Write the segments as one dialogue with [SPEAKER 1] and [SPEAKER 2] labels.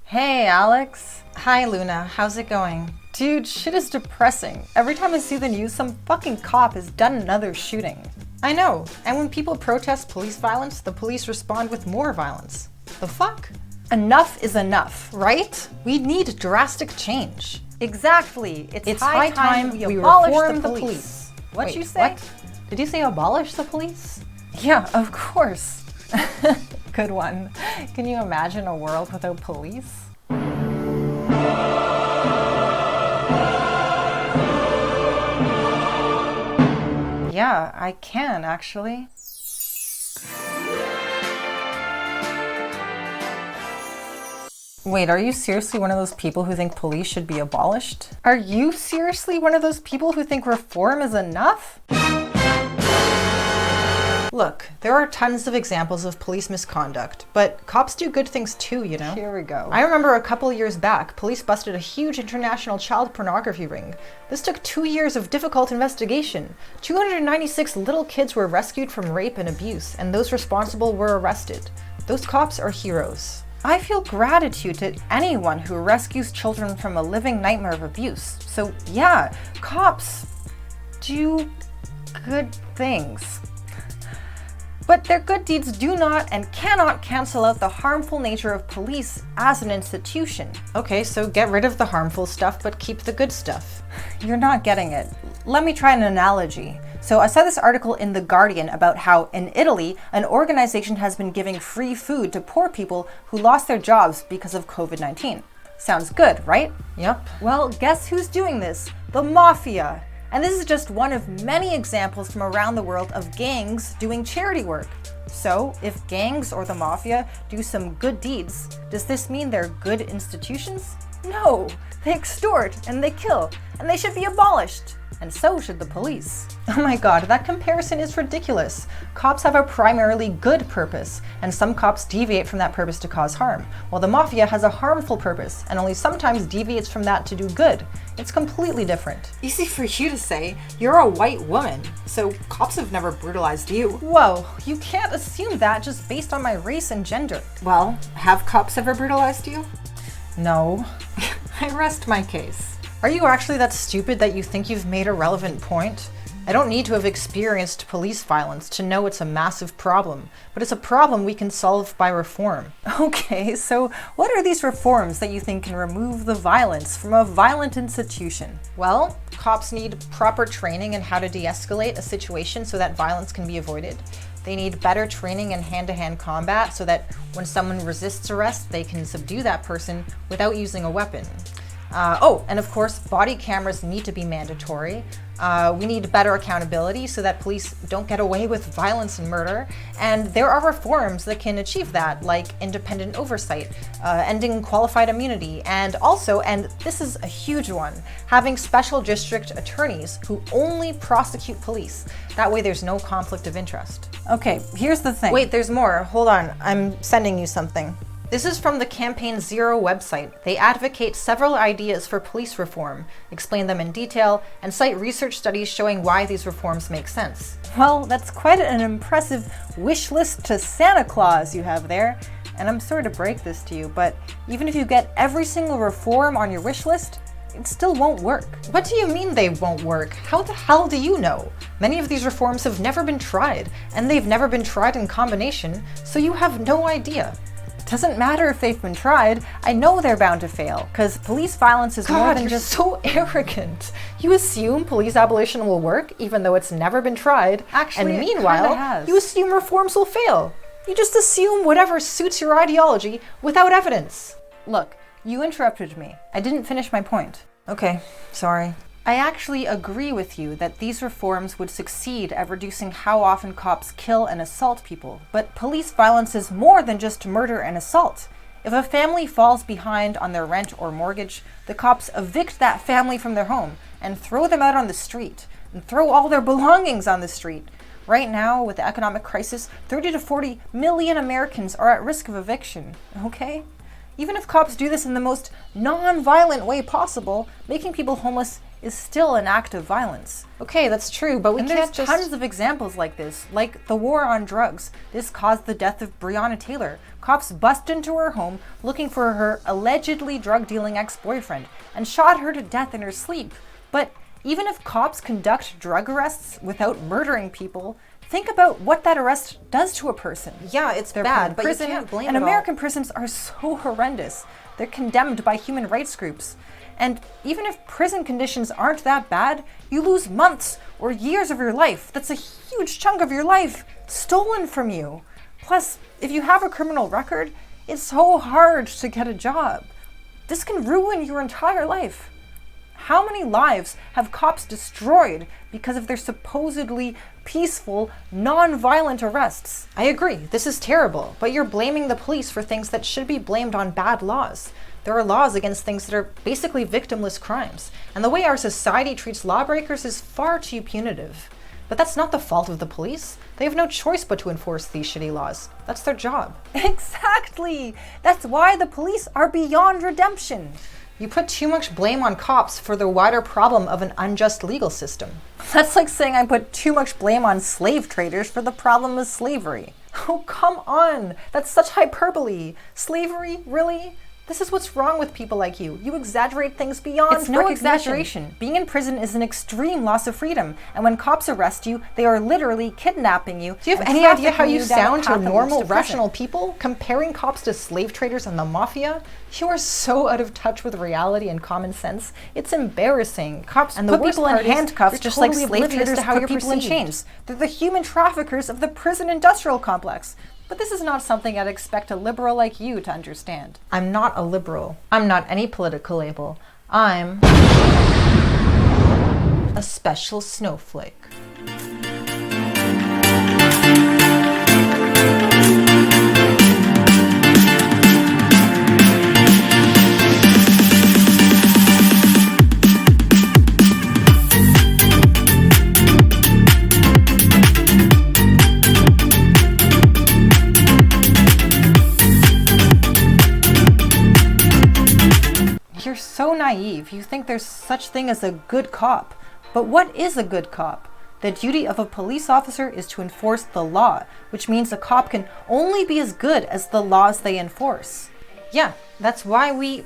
[SPEAKER 1] Hey, Alex. Hi, Luna. How's it going? Dude, shit is depressing. Every time I see the news, some fucking cop has done another shooting. I know. And when people protest police violence, the police respond with more violence. The fuck? Enough is enough, right? We need drastic change. Exactly. It's high time we reform the police. What'd you say? What? Did you say abolish the police? Yeah, of course. Good one. Can you imagine a world without police? Yeah, I can actually. Wait, are you seriously one of those people who think police should be abolished? Are you seriously one of those people who think reform is enough? Look, there are tons of examples of police misconduct, but cops do good things too, you know? Here we go. I remember a couple years back, police busted a huge international child pornography ring. This took 2 years of difficult investigation. 296 little kids were rescued from rape and abuse, and those responsible were arrested. Those cops are heroes. I feel gratitude to anyone who rescues children from a living nightmare of abuse. So yeah, cops do good things. But their good deeds do not and cannot cancel out the harmful nature of police as an institution. Okay, so get rid of the harmful stuff, but keep the good stuff. You're not getting it. Let me try an analogy. So I saw this article in The Guardian about how in Italy, an organization has been giving free food to poor people who lost their jobs because of COVID-19. Sounds good, right? Yep. Well, guess who's doing this? The mafia. And this is just one of many examples from around the world of gangs doing charity work. So, if gangs or the mafia do some good deeds, does this mean they're good institutions? No! They extort and they kill, and they should be abolished. And so should the police. Oh my god, that comparison is ridiculous. Cops have a primarily good purpose, and some cops deviate from that purpose to cause harm, while the mafia has a harmful purpose, and only sometimes deviates from that to do good. It's completely different. Easy for you to say. You're a white woman, so cops have never brutalized you. Whoa, you can't assume that just based on my race and gender. Well, have cops ever brutalized you? No. I rest my case. Are you actually that stupid that you think you've made a relevant point? I don't need to have experienced police violence to know it's a massive problem, but it's a problem we can solve by reform. Okay, so what are these reforms that you think can remove the violence from a violent institution? Well, cops need proper training in how to de-escalate a situation so that violence can be avoided. They need better training in hand-to-hand combat so that when someone resists arrest, they can subdue that person without using a weapon. And of course, body cameras need to be mandatory. We need better accountability so that police don't get away with violence and murder. And there are reforms that can achieve that, like independent oversight, ending qualified immunity, and also, and this is a huge one, having special district attorneys who only prosecute police. That way there's no conflict of interest. Okay, here's the thing. Wait, there's more. Hold on, I'm sending you something. This is from the Campaign Zero website. They advocate several ideas for police reform, explain them in detail, and cite research studies showing why these reforms make sense. Well, that's quite an impressive wish list to Santa Claus you have there. And I'm sorry to break this to you, but even if you get every single reform on your wish list, it still won't work. What do you mean they won't work? How the hell do you know? Many of these reforms have never been tried, and they've never been tried in combination, so you have no idea. Doesn't matter if they've been tried, I know they're bound to fail, because police violence is more than just— so arrogant. You assume police abolition will work, even though it's never been tried, actually, and meanwhile, you assume reforms will fail. You just assume whatever suits your ideology without evidence. Look, you interrupted me. I didn't finish my point. Okay, sorry. I actually agree with you that these reforms would succeed at reducing how often cops kill and assault people, but police violence is more than just murder and assault. If a family falls behind on their rent or mortgage, the cops evict that family from their home and throw them out on the street, and throw all their belongings on the street. Right now, with the economic crisis, 30 to 40 million Americans are at risk of eviction, okay? Even if cops do this in the most non-violent way possible, making people homeless is still an act of violence. Okay, that's true, but we can't just... There's tons of examples like this, like the war on drugs. This caused the death of Breonna Taylor. Cops bust into her home looking for her allegedly drug-dealing ex-boyfriend and shot her to death in her sleep. But even if cops conduct drug arrests without murdering people, think about what that arrest does to a person. Yeah, it's bad, but you can't blame it all. And American prisons are so horrendous. They're condemned by human rights groups. And even if prison conditions aren't that bad, you lose months or years of your life. That's a huge chunk of your life stolen from you. Plus, if you have a criminal record, it's so hard to get a job. This can ruin your entire life. How many lives have cops destroyed because of their supposedly peaceful, non-violent arrests? I agree, this is terrible, but you're blaming the police for things that should be blamed on bad laws. There are laws against things that are basically victimless crimes, and the way our society treats lawbreakers is far too punitive. But that's not the fault of the police. They have no choice but to enforce these shitty laws. That's their job. Exactly! That's why the police are beyond redemption. You put too much blame on cops for the wider problem of an unjust legal system. That's like saying I put too much blame on slave traders for the problem of slavery. Oh, come on! That's such hyperbole! Slavery? Really? This is what's wrong with people like you. You exaggerate things beyond recognition. It's no exaggeration. Being in prison is an extreme loss of freedom, and when cops arrest you, they are literally kidnapping you. Do you have any idea how you sound to normal, rational people? Comparing cops to slave traders and the mafia? You are so out of touch with reality and common sense. It's embarrassing. Cops and put people in handcuffs just like slave traders put people in chains. They're the human traffickers of the prison industrial complex. But this is not something I'd expect a liberal like you to understand. I'm not a liberal. I'm not any political label. I'm a special snowflake. You're so naive. You think there's such thing as a good cop. But what is a good cop? The duty of a police officer is to enforce the law, which means a cop can only be as good as the laws they enforce. Yeah, that's why we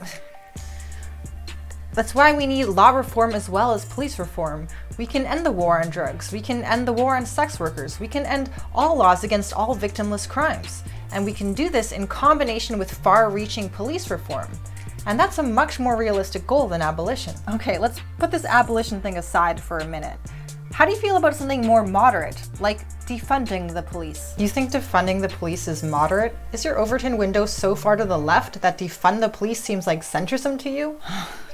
[SPEAKER 1] need law reform as well as police reform. We can end the war on drugs. We can end the war on sex workers. We can end all laws against all victimless crimes. And we can do this in combination with far-reaching police reform. And that's a much more realistic goal than abolition. Okay, let's put this abolition thing aside for a minute. How do you feel about something more moderate, like defunding the police? You think defunding the police is moderate? Is your Overton window so far to the left that defund the police seems like centrism to you?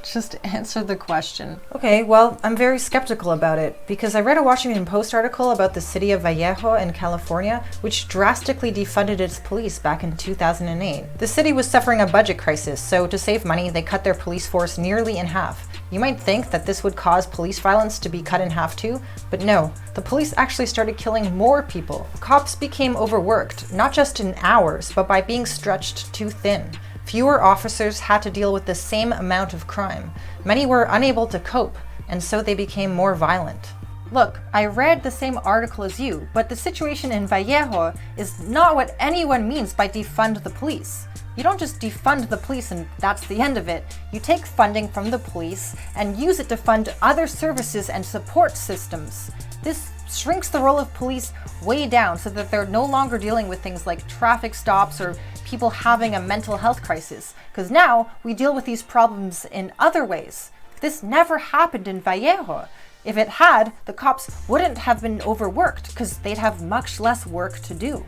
[SPEAKER 1] Just answer the question. Okay, well, I'm very skeptical about it because I read a Washington Post article about the city of Vallejo in California, which drastically defunded its police back in 2008. The city was suffering a budget crisis, so to save money, they cut their police force nearly in half. You might think that this would cause police violence to be cut in half too, but no, the police actually started killing more people. Cops became overworked, not just in hours, but by being stretched too thin. Fewer officers had to deal with the same amount of crime. Many were unable to cope, and so they became more violent. Look, I read the same article as you, but the situation in Vallejo is not what anyone means by defund the police. You don't just defund the police and that's the end of it. You take funding from the police and use it to fund other services and support systems. This shrinks the role of police way down so that they're no longer dealing with things like traffic stops or people having a mental health crisis. Because now we deal with these problems in other ways. This never happened in Vallejo. If it had, the cops wouldn't have been overworked because they'd have much less work to do.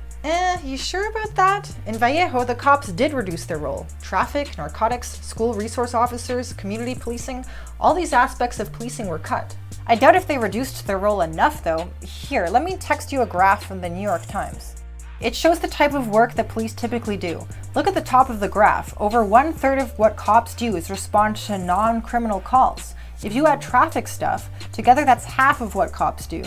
[SPEAKER 1] You sure about that? In Vallejo, the cops did reduce their role. Traffic, narcotics, school resource officers, community policing, all these aspects of policing were cut. I doubt if they reduced their role enough though. Here, let me text you a graph from the New York Times. It shows the type of work that police typically do. Look at the top of the graph. Over 1/3 of what cops do is respond to non-criminal calls. If you add traffic stuff, together that's half of what cops do.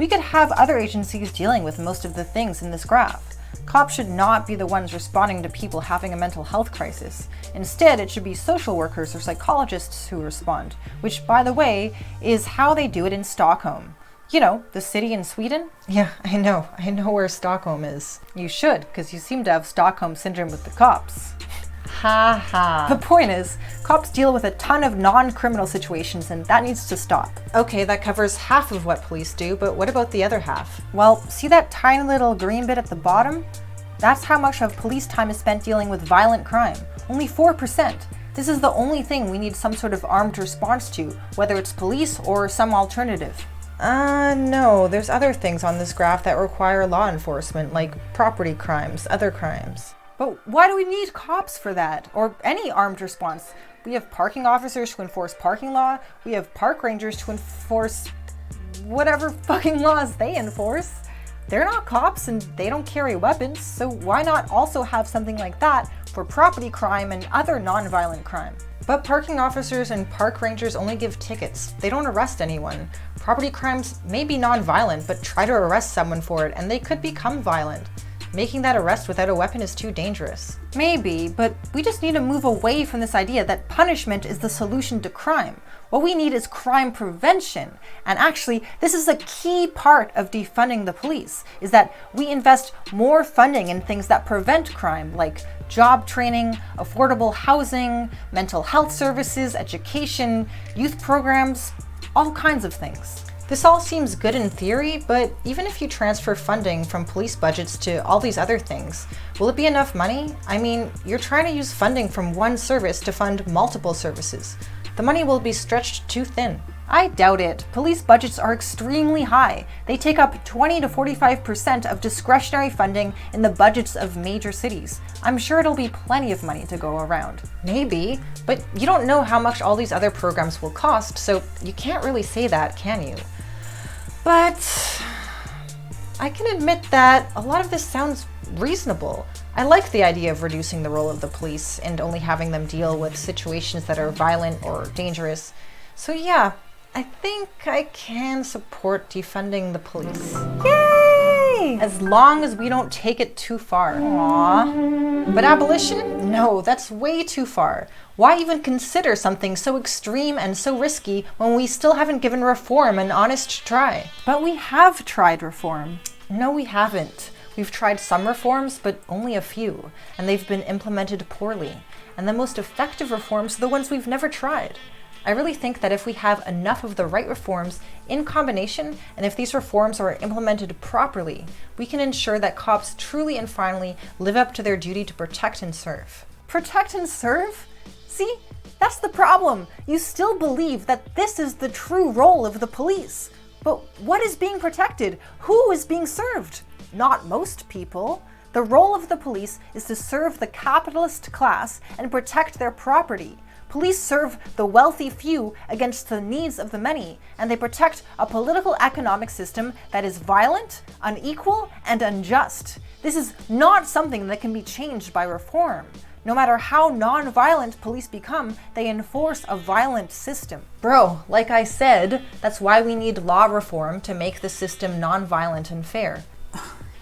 [SPEAKER 1] We could have other agencies dealing with most of the things in this graph. Cops should not be the ones responding to people having a mental health crisis. Instead, it should be social workers or psychologists who respond, which, by the way, is how they do it in Stockholm. You know, the city in Sweden? Yeah, I know where Stockholm is. You should, because you seem to have Stockholm syndrome with the cops. Ha ha. The point is, cops deal with a ton of non-criminal situations, and that needs to stop. Okay, that covers half of what police do, but what about the other half? Well, see that tiny little green bit at the bottom? That's how much of police time is spent dealing with violent crime. Only 4%. This is the only thing we need some sort of armed response to, whether it's police or some alternative. No, there's other things on this graph that require law enforcement, like property crimes, other crimes. But why do we need cops for that? Or any armed response? We have parking officers to enforce parking law. We have park rangers to enforce whatever fucking laws they enforce. They're not cops and they don't carry weapons, so why not also have something like that for property crime and other non-violent crime? But parking officers and park rangers only give tickets. They don't arrest anyone. Property crimes may be non-violent, but try to arrest someone for it and they could become violent. Making that arrest without a weapon is too dangerous. Maybe, but we just need to move away from this idea that punishment is the solution to crime. What we need is crime prevention. And actually, this is a key part of defunding the police, is that we invest more funding in things that prevent crime, like job training, affordable housing, mental health services, education, youth programs, all kinds of things. This all seems good in theory, but even if you transfer funding from police budgets to all these other things, will it be enough money? I mean, you're trying to use funding from one service to fund multiple services. The money will be stretched too thin. I doubt it. Police budgets are extremely high. They take up 20 to 45% of discretionary funding in the budgets of major cities. I'm sure it'll be plenty of money to go around. Maybe, but you don't know how much all these other programs will cost, so you can't really say that, can you? But I can admit that a lot of this sounds reasonable. I like the idea of reducing the role of the police and only having them deal with situations that are violent or dangerous. So yeah, I think I can support defunding the police. Yay! As long as we don't take it too far. Aww. But abolition? No, that's way too far. Why even consider something so extreme and so risky when we still haven't given reform an honest try? But we have tried reform. No, we haven't. We've tried some reforms, but only a few, and they've been implemented poorly. And the most effective reforms are the ones we've never tried. I really think that if we have enough of the right reforms in combination, and if these reforms are implemented properly, we can ensure that cops truly and finally live up to their duty to protect and serve. Protect and serve? See, that's the problem. You still believe that this is the true role of the police. But what is being protected? Who is being served? Not most people. The role of the police is to serve the capitalist class and protect their property. Police serve the wealthy few against the needs of the many, and they protect a political economic system that is violent, unequal, and unjust. This is not something that can be changed by reform. No matter how non-violent police become, they enforce a violent system. Bro, like I said, that's why we need law reform to make the system non-violent and fair.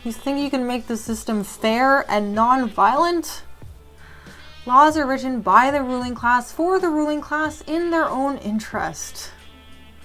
[SPEAKER 1] You think you can make the system fair and non-violent? Laws are written by the ruling class for the ruling class in their own interest.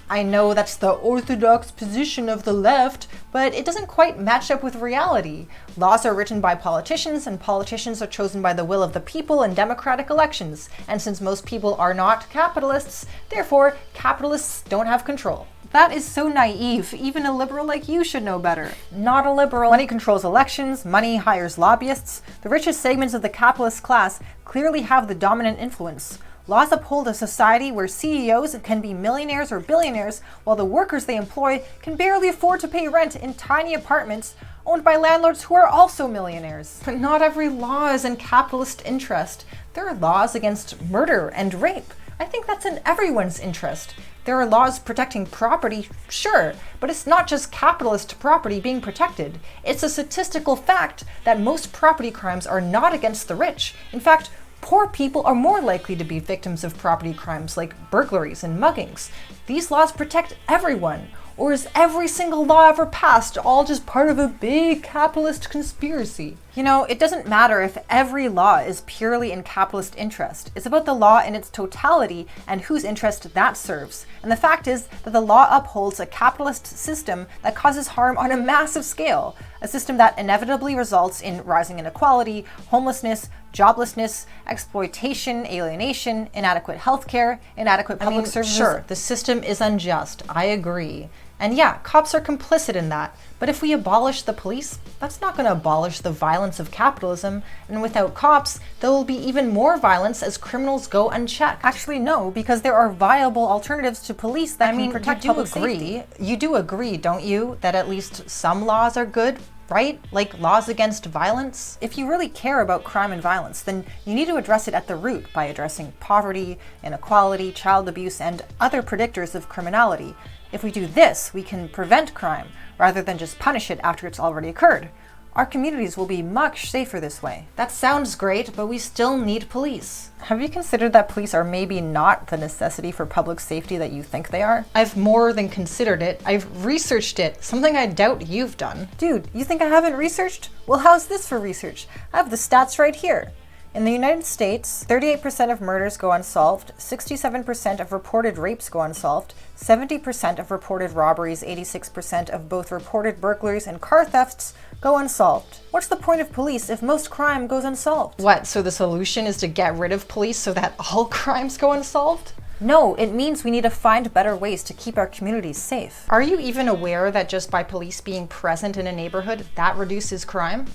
[SPEAKER 1] I know that's the orthodox position of the left, but it doesn't quite match up with reality. Laws are written by politicians, and politicians are chosen by the will of the people in democratic elections. And since most people are not capitalists, therefore capitalists don't have control. That is so naive. Even a liberal like you should know better. Not a liberal. Money controls elections, money hires lobbyists. The richest segments of the capitalist class clearly have the dominant influence. Laws uphold a society where CEOs can be millionaires or billionaires, while the workers they employ can barely afford to pay rent in tiny apartments owned by landlords who are also millionaires. But not every law is in capitalist interest. There are laws against murder and rape. I think that's in everyone's interest. There are laws protecting property, sure, but it's not just capitalist property being protected. It's a statistical fact that most property crimes are not against the rich. In fact, poor people are more likely to be victims of property crimes like burglaries and muggings. These laws protect everyone. Or is every single law ever passed all just part of a big capitalist conspiracy? You know, it doesn't matter if every law is purely in capitalist interest. It's about the law in its totality and whose interest that serves. And the fact is that the law upholds a capitalist system that causes harm on a massive scale. A system that inevitably results in rising inequality, homelessness, joblessness, exploitation, alienation, inadequate healthcare, inadequate public services. Sure, the system is unjust. I agree. And yeah, cops are complicit in that. But if we abolish the police, that's not going to abolish the violence of capitalism. And without cops, there will be even more violence as criminals go unchecked. Actually, no, because there are viable alternatives to police that can protect public safety. You do agree, don't you, that at least some laws are good? Right? Like laws against violence? If you really care about crime and violence, then you need to address it at the root by addressing poverty, inequality, child abuse, and other predictors of criminality. If we do this, we can prevent crime rather than just punish it after it's already occurred. Our communities will be much safer this way. That sounds great, but we still need police. Have you considered that police are maybe not the necessity for public safety that you think they are? I've more than considered it. I've researched it, something I doubt you've done. Dude, you think I haven't researched? Well, how's this for research? I have the stats right here. In the United States, 38% of murders go unsolved, 67% of reported rapes go unsolved, 70% of reported robberies, 86% of both reported burglaries and car thefts go unsolved. What's the point of police if most crime goes unsolved? What, so the solution is to get rid of police so that all crimes go unsolved? No, it means we need to find better ways to keep our communities safe. Are you even aware that just by police being present in a neighborhood, that reduces crime?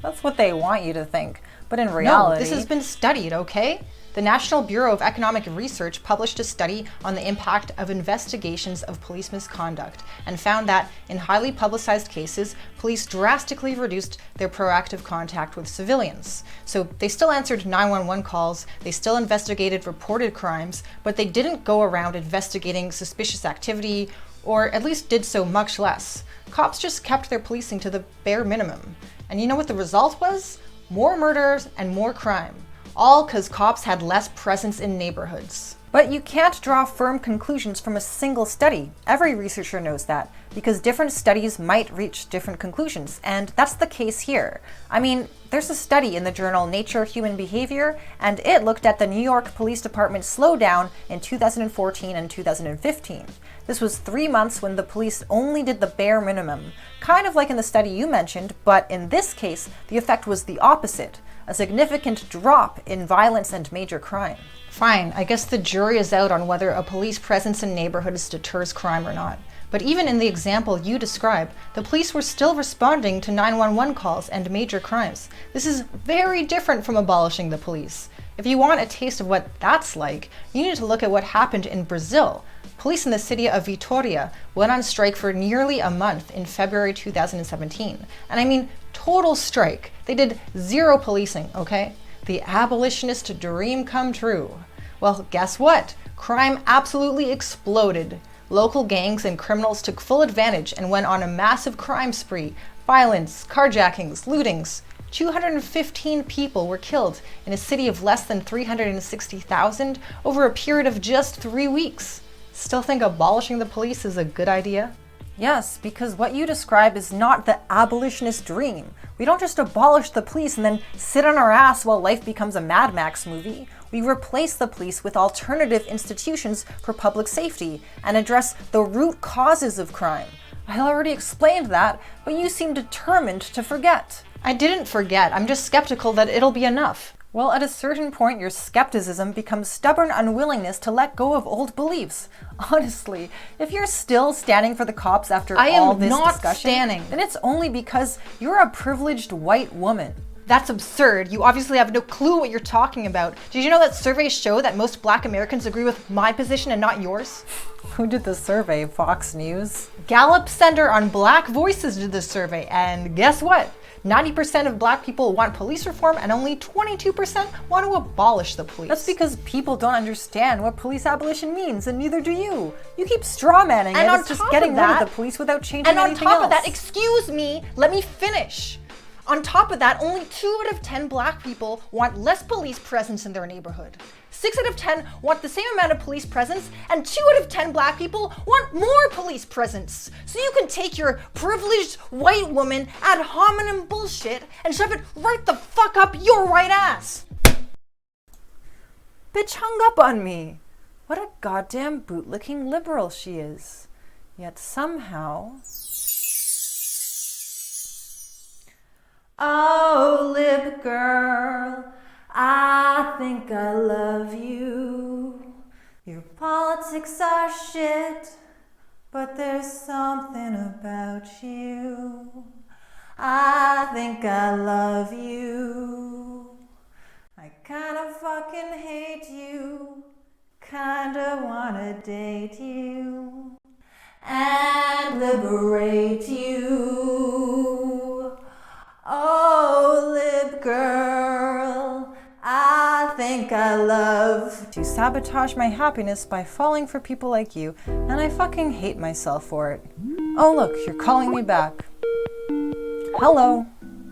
[SPEAKER 1] That's what they want you to think. But in reality... No, this has been studied, okay? The National Bureau of Economic Research published a study on the impact of investigations of police misconduct and found that in highly publicized cases, police drastically reduced their proactive contact with civilians. So they still answered 911 calls, they still investigated reported crimes, but they didn't go around investigating suspicious activity, or at least did so much less. Cops just kept their policing to the bare minimum. And you know what the result was? More murders and more crime. All because cops had less presence in neighborhoods. But you can't draw firm conclusions from a single study. Every researcher knows that, because different studies might reach different conclusions, and that's the case here. I mean, there's a study in the journal Nature Human Behavior, and it looked at the New York Police Department slowdown in 2014 and 2015. This was 3 months when the police only did the bare minimum, kind of like in the study you mentioned, but in this case, the effect was the opposite, a significant drop in violence and major crime. Fine, I guess the jury is out on whether a police presence in neighborhoods deters crime or not. But even in the example you describe, the police were still responding to 911 calls and major crimes. This is very different from abolishing the police. If you want a taste of what that's like, you need to look at what happened in Brazil. Police in the city of Vitória went on strike for nearly a month in February 2017. And I mean, total strike. They did zero policing, okay? The abolitionist dream come true. Well, guess what? Crime absolutely exploded. Local gangs and criminals took full advantage and went on a massive crime spree. Violence, carjackings, lootings. 215 people were killed in a city of less than 360,000 over a period of just 3 weeks. Still think abolishing the police is a good idea? Yes, because what you describe is not the abolitionist dream. We don't just abolish the police and then sit on our ass while life becomes a Mad Max movie. We replace the police with alternative institutions for public safety and address the root causes of crime. I already explained that, but you seem determined to forget. I didn't forget. I'm just skeptical that it'll be enough. Well, at a certain point, your skepticism becomes stubborn unwillingness to let go of old beliefs. Honestly, if you're still standing for the cops after all this discussion, then it's only because you're a privileged white woman. That's absurd. You obviously have no clue what you're talking about. Did you know that surveys show that most Black Americans agree with my position and not yours? Who did the survey? Fox News? Gallup Center on Black Voices did the survey, and guess what? 90% of Black people want police reform and only 22% want to abolish the police. That's because people don't understand what police abolition means, and neither do you. You keep strawmanning it. It's just getting rid of the police without changing anything else. And on top of that, excuse me, let me finish. On top of that, only 2 out of 10 Black people want less police presence in their neighborhood. 6 out of 10 want the same amount of police presence, and 2 out of 10 black people want more police presence. So you can take your privileged white woman ad hominem bullshit and shove it right the fuck up your right ass. Bitch hung up on me. What a goddamn bootlicking liberal she is. Yet somehow... Oh, lib girl, I think I love you. Your politics are shit, but there's something about you. I think I love you. I kinda fucking hate you. Kinda wanna date you and liberate you. Oh, lib girl, I think I love to sabotage my happiness by falling for people like you, and I fucking hate myself for it. Oh look, you're calling me back. Hello.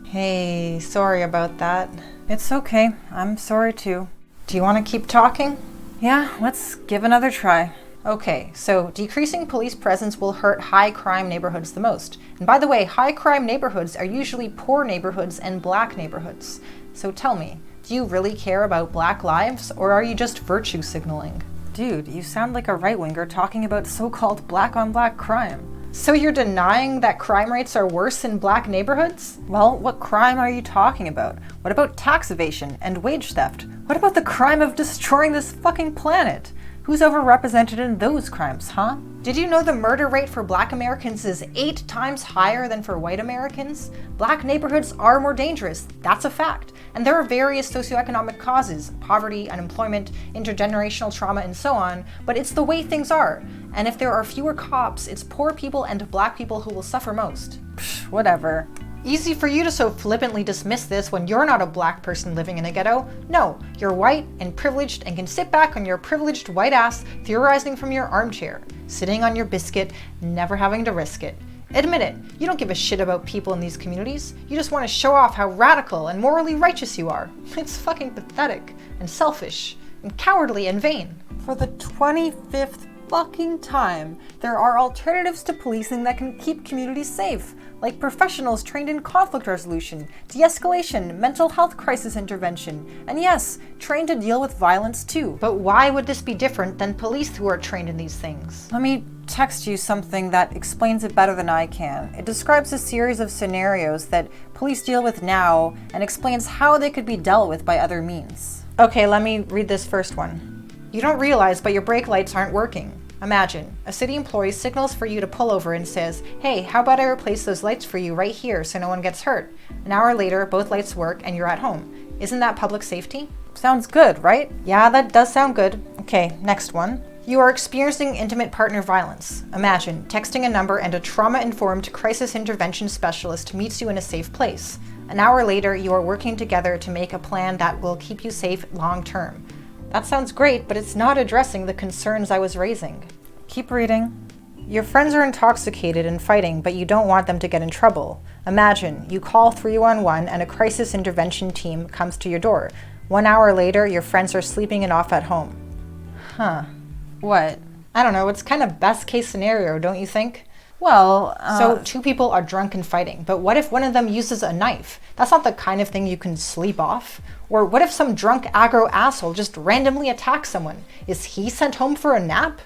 [SPEAKER 1] Hey, sorry about that. It's okay, I'm sorry too. Do you want to keep talking? Yeah, let's give another try. Okay, so decreasing police presence will hurt high crime neighborhoods the most. And by the way, high crime neighborhoods are usually poor neighborhoods and black neighborhoods. So tell me, do you really care about black lives, or are you just virtue signaling? Dude, you sound like a right-winger talking about so-called black-on-black crime. So you're denying that crime rates are worse in black neighborhoods? Well, what crime are you talking about? What about tax evasion and wage theft? What about the crime of destroying this fucking planet? Who's overrepresented in those crimes, huh? Did you know the murder rate for black Americans is 8 times higher than for white Americans? Black neighborhoods are more dangerous, that's a fact. And there are various socioeconomic causes, poverty, unemployment, intergenerational trauma, and so on, but it's the way things are. And if there are fewer cops, it's poor people and black people who will suffer most. Psh, whatever. Easy for you to so flippantly dismiss this when you're not a black person living in a ghetto. No, you're white and privileged and can sit back on your privileged white ass theorizing from your armchair, sitting on your biscuit, never having to risk it. Admit it, you don't give a shit about people in these communities. You just want to show off how radical and morally righteous you are. It's fucking pathetic and selfish and cowardly and vain. For the 25th fucking time, there are alternatives to policing that can keep communities safe, like professionals trained in conflict resolution, de-escalation, mental health crisis intervention, and yes, trained to deal with violence too. But why would this be different than police who are trained in these things? Let me text you something that explains it better than I can. It describes a series of scenarios that police deal with now and explains how they could be dealt with by other means. Okay, let me read this first one. You don't realize, but your brake lights aren't working. Imagine, a city employee signals for you to pull over and says, hey, how about I replace those lights for you right here so no one gets hurt? An hour later, both lights work and you're at home. Isn't that public safety? Sounds good, right? Yeah, that does sound good. Okay, next one. You are experiencing intimate partner violence. Imagine texting a number and a trauma-informed crisis intervention specialist meets you in a safe place. An hour later, you are working together to make a plan that will keep you safe long-term. That sounds great, but it's not addressing the concerns I was raising. Keep reading. Your friends are intoxicated and fighting, but you don't want them to get in trouble. Imagine, you call 311 and a crisis intervention team comes to your door. 1 hour later, your friends are sleeping it off at home. Huh. What? I don't know, it's kind of best case scenario, don't you think? Well, so 2 people are drunk and fighting, but what if one of them uses a knife? That's not the kind of thing you can sleep off. Or what if some drunk aggro asshole just randomly attacks someone? Is he sent home for a nap?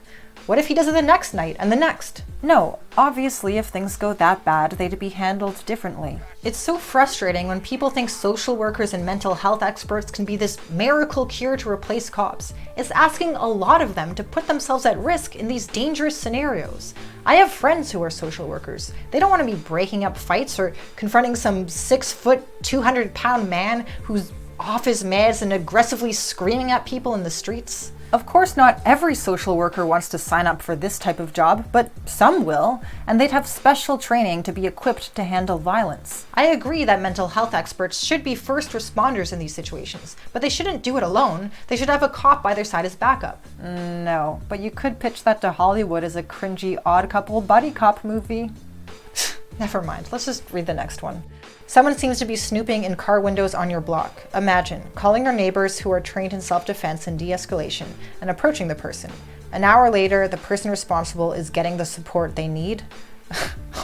[SPEAKER 1] What if he does it the next night and the next? No, obviously if things go that bad, they'd be handled differently. It's so frustrating when people think social workers and mental health experts can be this miracle cure to replace cops. It's asking a lot of them to put themselves at risk in these dangerous scenarios. I have friends who are social workers. They don't want to be breaking up fights or confronting some 6-foot, 200-pound man who's off his meds and aggressively screaming at people in the streets. Of course, not every social worker wants to sign up for this type of job, but some will, and they'd have special training to be equipped to handle violence. I agree that mental health experts should be first responders in these situations, but they shouldn't do it alone. They should have a cop by their side as backup. No, but you could pitch that to Hollywood as a cringy odd couple buddy cop movie. Never mind, let's just read the next one. Someone seems to be snooping in car windows on your block. Imagine calling your neighbors who are trained in self-defense and de-escalation and approaching the person. An hour later, the person responsible is getting the support they need.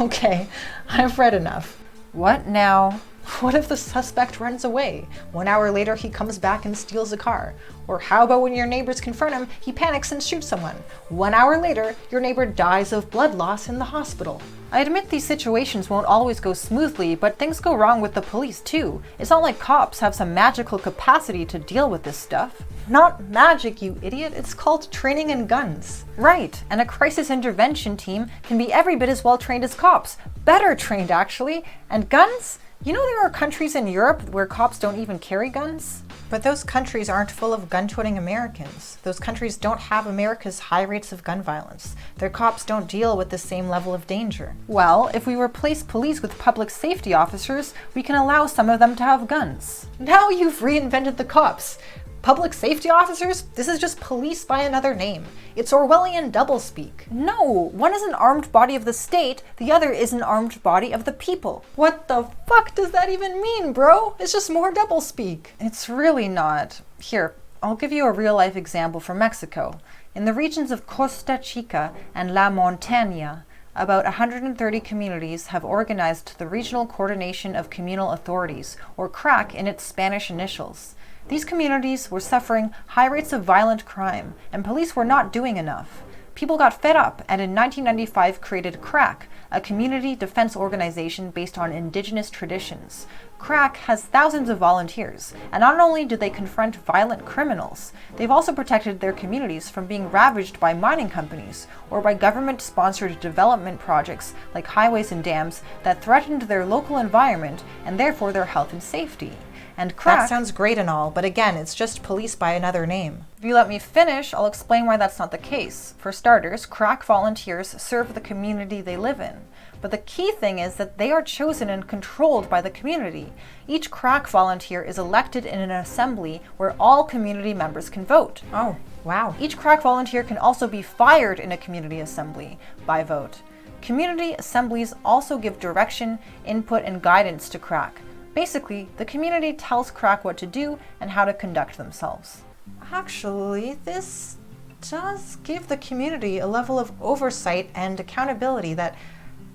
[SPEAKER 1] Okay, I've read enough. What now? What if the suspect runs away? 1 hour later, he comes back and steals a car. Or how about when your neighbors confront him, he panics and shoots someone. 1 hour later, your neighbor dies of blood loss in the hospital. I admit these situations won't always go smoothly, but things go wrong with the police too. It's not like cops have some magical capacity to deal with this stuff. Not magic, you idiot. It's called training in guns. Right, and a crisis intervention team can be every bit as well trained as cops. Better trained, actually. And guns? You know there are countries in Europe where cops don't even carry guns? But those countries aren't full of gun-toting Americans. Those countries don't have America's high rates of gun violence. Their cops don't deal with the same level of danger. Well, if we replace police with public safety officers, we can allow some of them to have guns. Now you've reinvented the cops. Public safety officers? This is just police by another name. It's Orwellian doublespeak. No, one is an armed body of the state, the other is an armed body of the people. What the fuck does that even mean, bro? It's just more doublespeak. It's really not. Here, I'll give you a real-life example from Mexico. In the regions of Costa Chica and La Montaña, about 130 communities have organized the Regional Coordination of Communal Authorities, or CRAC in its Spanish initials. These communities were suffering high rates of violent crime, and police were not doing enough. People got fed up and in 1995 created CRAC, a community defense organization based on indigenous traditions. CRAC has thousands of volunteers, and not only do they confront violent criminals, they've also protected their communities from being ravaged by mining companies or by government-sponsored development projects like highways and dams that threatened their local environment and therefore their health and safety. And CRAC— That sounds great and all, but again, it's just police by another name. If you let me finish, I'll explain why that's not the case. For starters, CRAC volunteers serve the community they live in. But the key thing is that they are chosen and controlled by the community. Each CRAC volunteer is elected in an assembly where all community members can vote. Oh, wow. Each CRAC volunteer can also be fired in a community assembly by vote. Community assemblies also give direction, input, and guidance to CRAC. Basically, the community tells CRAC what to do and how to conduct themselves. Actually, this does give the community a level of oversight and accountability that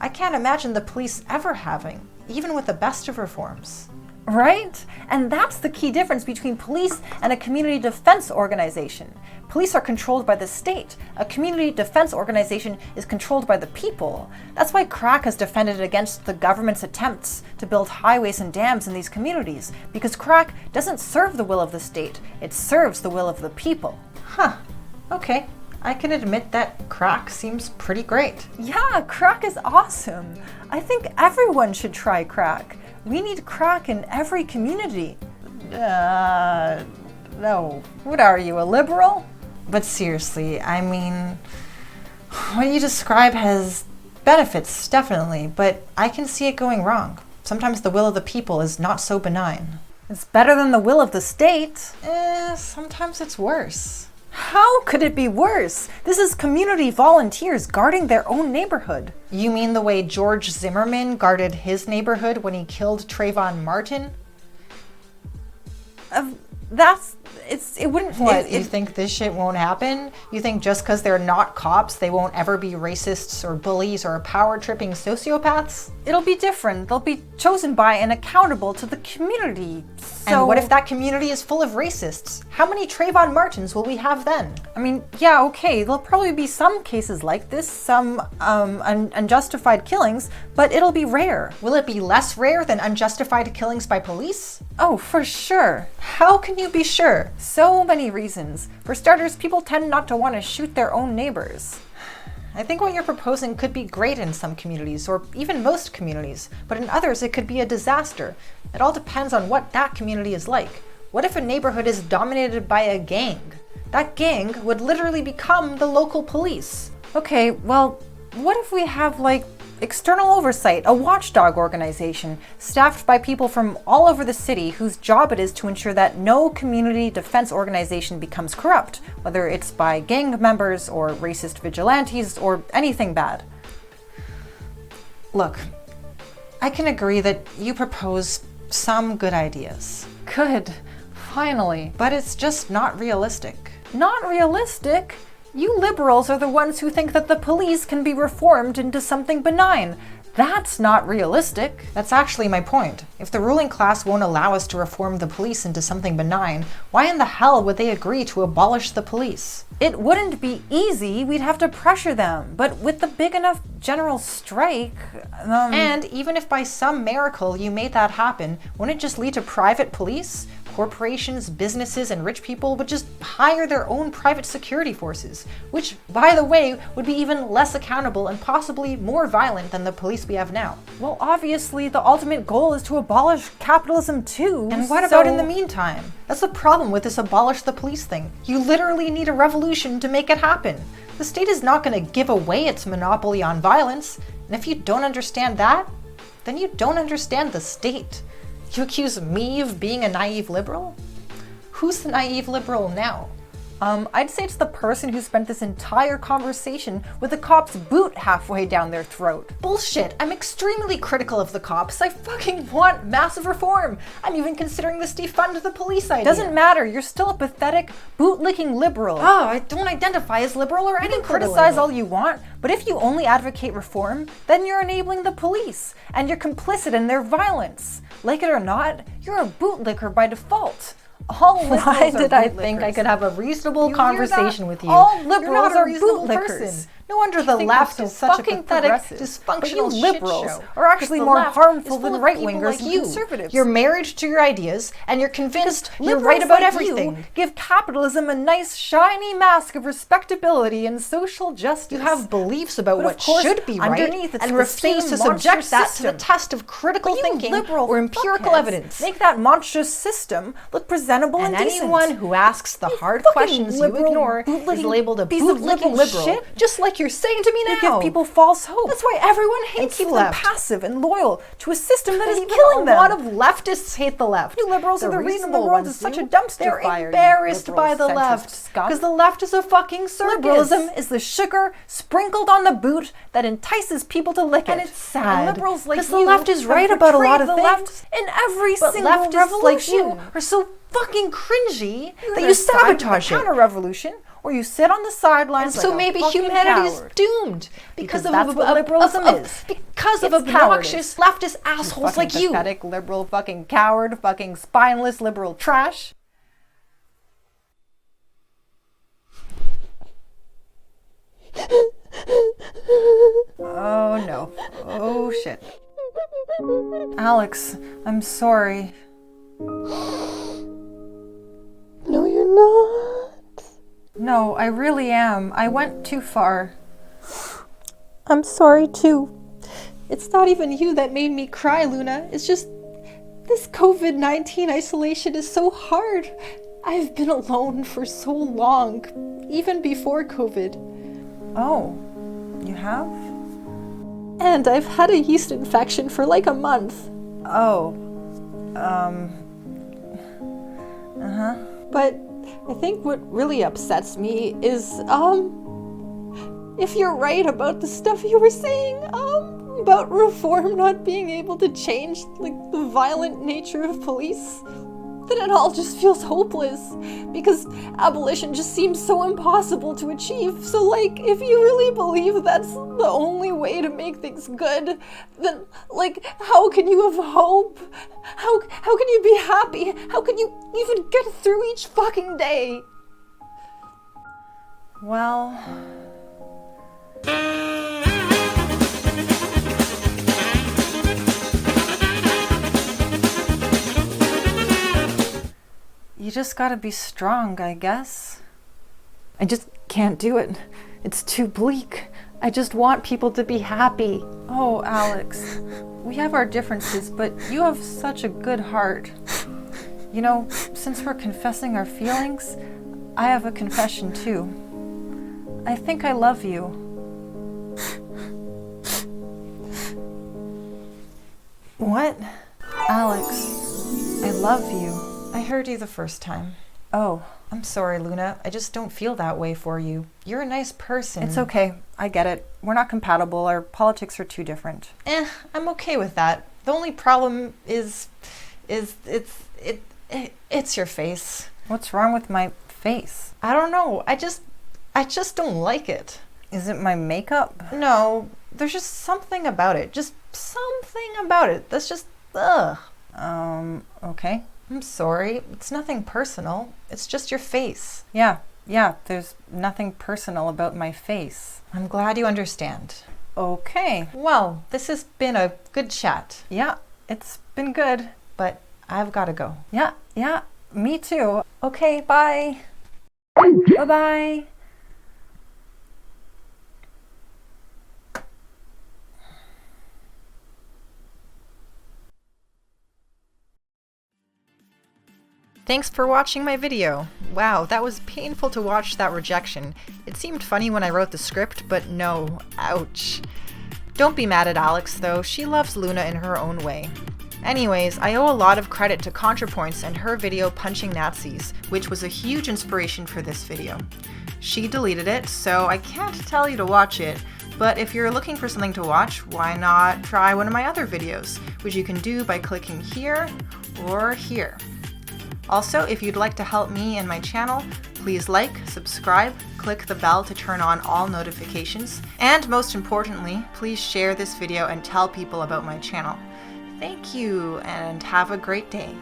[SPEAKER 1] I can't imagine the police ever having, even with the best of reforms. Right? And that's the key difference between police and a community defense organization. Police are controlled by the state. A community defense organization is controlled by the people. That's why CRAC has defended against the government's attempts to build highways and dams in these communities, because CRAC doesn't serve the will of the state, it serves the will of the people. Huh. Okay. I can admit that CRAC seems pretty great. Yeah, CRAC is awesome. I think everyone should try CRAC. We need CRAC in every community. No. What are you, a liberal? But seriously, I mean, what you describe has benefits, definitely, but I can see it going wrong. Sometimes the will of the people is not so benign. It's better than the will of the state. Sometimes it's worse. How could it be worse? This is community volunteers guarding their own neighborhood. You mean the way George Zimmerman guarded his neighborhood when he killed Trayvon Martin? It wouldn't... What, you think this shit won't happen? You think just because they're not cops, they won't ever be racists or bullies or power-tripping sociopaths? It'll be different. They'll be chosen by and accountable to the community. And what if that community is full of racists? How many Trayvon Martins will we have then? I mean, yeah, okay, there'll probably be some cases like this, some unjustified killings, but it'll be rare. Will it be less rare than unjustified killings by police? Oh, for sure. How can you be sure? So many reasons. For starters, people tend not to want to shoot their own neighbors. I think what you're proposing could be great in some communities, or even most communities, but in others it could be a disaster. It all depends on what that community is like. What if a neighborhood is dominated by a gang? That gang would literally become the local police. Okay, well, what if we have, like, external oversight, a watchdog organization staffed by people from all over the city whose job it is to ensure that no community defense organization becomes corrupt, whether it's by gang members or racist vigilantes or anything bad. Look, I can agree that you propose some good ideas.
[SPEAKER 2] Good. Finally.
[SPEAKER 1] But it's just not realistic.
[SPEAKER 2] Not realistic? You liberals are the ones who think that the police can be reformed into something benign. That's not realistic.
[SPEAKER 1] That's actually my point. If the ruling class won't allow us to reform the police into something benign, why in the hell would they agree to abolish the police?
[SPEAKER 2] It wouldn't be easy. We'd have to pressure them. But with the big enough general strike...
[SPEAKER 1] And even if by some miracle you made that happen, wouldn't it just lead to private police? Corporations, businesses, and rich people would just hire their own private security forces, which, by the way, would be even less accountable and possibly more violent than the police we have now.
[SPEAKER 2] Well, obviously, the ultimate goal is to abolish capitalism too.
[SPEAKER 1] And what about in the meantime? That's the problem with this abolish the police thing. You literally need a revolution to make it happen. The state is not going to give away its monopoly on violence, and if you don't understand that, then you don't understand the state. You accuse me of being a naive liberal? Who's the naive liberal now?
[SPEAKER 2] I'd say it's the person who spent this entire conversation with a cop's boot halfway down their throat.
[SPEAKER 1] Bullshit! I'm extremely critical of the cops. I fucking want massive reform. I'm even considering this defund the police idea.
[SPEAKER 2] Doesn't matter. You're still a pathetic, boot-licking liberal.
[SPEAKER 1] Oh, I don't identify as liberal or anything.
[SPEAKER 2] You can criticize all you want, but if you only advocate reform, then you're enabling the police, and you're complicit in their violence. Like it or not, you're a bootlicker by default.
[SPEAKER 1] Why did I think I could have a reasonable conversation with you?
[SPEAKER 2] All liberals are
[SPEAKER 1] reasonable
[SPEAKER 2] bootlickers.
[SPEAKER 1] person. No wonder the left is such a pathetic, dysfunctional
[SPEAKER 2] liberals
[SPEAKER 1] shit show.
[SPEAKER 2] are actually more harmful than right-wingers and conservatives.
[SPEAKER 1] You're married to your ideas, and you're convinced you're right about everything.
[SPEAKER 2] You give capitalism a nice, shiny mask of respectability and social justice.
[SPEAKER 1] You have beliefs about what should be right, and refuse to subject that to the test of critical thinking or empirical evidence.
[SPEAKER 2] Make that monstrous system look presentable and decent.
[SPEAKER 1] Anyone who asks the hard questions you ignore is labeled a bootlicking liberal, just like you're saying to me now.
[SPEAKER 2] You give people false hope.
[SPEAKER 1] That's why everyone hates the left.
[SPEAKER 2] Keep them passive and loyal to a system that is
[SPEAKER 1] even
[SPEAKER 2] killing them.
[SPEAKER 1] A lot of leftists hate the left.
[SPEAKER 2] You liberals are the reason the world is such a dumpster fire.
[SPEAKER 1] They're embarrassed by the left because the left is a fucking circus.
[SPEAKER 2] Liberalism is the sugar sprinkled on the boot that entices people to lick it.
[SPEAKER 1] And it's sad
[SPEAKER 2] liberals like
[SPEAKER 1] because the left is right about a lot of things.
[SPEAKER 2] In every
[SPEAKER 1] but
[SPEAKER 2] single
[SPEAKER 1] leftists
[SPEAKER 2] revolution
[SPEAKER 1] like you are so fucking cringy that you sabotage it.
[SPEAKER 2] Counter-revolution, or you sit on the sidelines.
[SPEAKER 1] And so maybe humanity is doomed because of
[SPEAKER 2] liberalism is.
[SPEAKER 1] Because of obnoxious leftist assholes like you.
[SPEAKER 2] Pathetic liberal fucking coward, fucking spineless liberal trash. Oh no. Oh shit. Alex, I'm sorry.
[SPEAKER 3] No, you're not.
[SPEAKER 2] No, I really am. I went too far.
[SPEAKER 3] I'm sorry too. It's not even you that made me cry, Luna. It's just this COVID-19 isolation is so hard. I've been alone for so long, even before COVID.
[SPEAKER 2] Oh, you have?
[SPEAKER 3] And I've had a yeast infection for like a month.
[SPEAKER 2] Oh,
[SPEAKER 3] But I think what really upsets me is, if you're right about the stuff you were saying, about reform not being able to change, like, the violent nature of police, then it all just feels hopeless, because abolition just seems so impossible to achieve. So, like, if you really believe that's the only way to make things good, then, like, how can you have hope? How can you be happy? How can you even get through each fucking day?
[SPEAKER 2] well... You just gotta be strong, I guess. I just can't do it. It's too bleak. I just want people to be happy. Oh, Alex, we have our differences, but you have such a good heart. You know, since we're confessing our feelings, I have a confession too. I think I love you. What? Alex, I love you.
[SPEAKER 1] I heard you the first time.
[SPEAKER 2] Oh.
[SPEAKER 1] I'm sorry, Luna. I just don't feel that way for you. You're a nice person.
[SPEAKER 2] It's okay. I get it. We're not compatible. Our politics are too different.
[SPEAKER 1] I'm okay with that. The only problem is it's your face.
[SPEAKER 2] What's wrong with my face?
[SPEAKER 1] I don't know. I just don't like it.
[SPEAKER 2] Is it my makeup?
[SPEAKER 1] No, there's just something about it. Just something about it that's just, ugh.
[SPEAKER 2] Okay.
[SPEAKER 1] I'm sorry. It's nothing personal. It's just your face.
[SPEAKER 2] Yeah, there's nothing personal about my face.
[SPEAKER 1] I'm glad you understand.
[SPEAKER 2] Okay.
[SPEAKER 1] Well, this has been a good chat.
[SPEAKER 2] Yeah, it's been good.
[SPEAKER 1] But I've got to go.
[SPEAKER 2] Yeah, me too. Okay, bye. Bye-bye.
[SPEAKER 1] Thanks for watching my video. Wow, that was painful to watch that rejection. It seemed funny when I wrote the script, but no, ouch. Don't be mad at Alex though, she loves Luna in her own way. Anyways, I owe a lot of credit to ContraPoints and her video Punching Nazis, which was a huge inspiration for this video. She deleted it, so I can't tell you to watch it, but if you're looking for something to watch, why not try one of my other videos, which you can do by clicking here or here. Also, if you'd like to help me and my channel, please like, subscribe, click the bell to turn on all notifications, and most importantly, please share this video and tell people about my channel. Thank you, and have a great day.